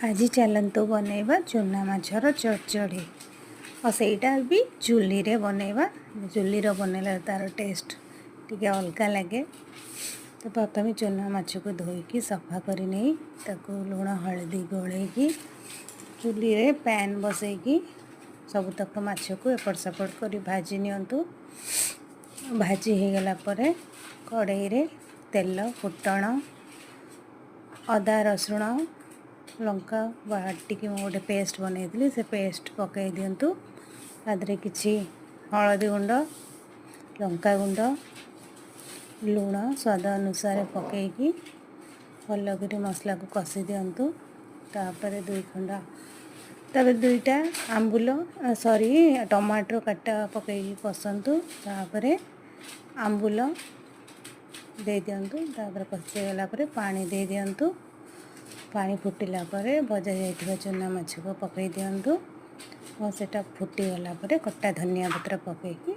आज चलतु बनैबा चूना माछर चढ़चढ़ी और सहीटा भी चुली रे बनैबा। चुली रे बनैले तार टेस्ट टिके अलग लगे। तो प्रथम चूना माछ को धोईकी सफा कर नहीं ताको लुण हलदी गोलैकी चुली रे पैन बसैकी सबुतक माछ को एपट सेपट कर भाजी नियंतु। भाजी हो गला परे कड़ाई रे तेल फुटण अदा रसुण लंका बाटिकी गोटे पेस्ट बनई से पेस्ट पकई दिंतु। तादरे किछि हलदी गुंड लंका गुंड लुण स्वाद अनुसार पकईकी भलक मसला को कषि दिंतु। तापर दुईटा आंबुल सॉरी टमाटर काटा पकईकी कसंतु। तापर आंबुल दे दिंतु। तापर कषि गला परे पानी दे दिंतु। पानी फुटिला परे भजा जाइथिबा चूना माछ को पकई दिंतु और सेटा फुटी गला परे कट्टा धनिया पत्र पकईकी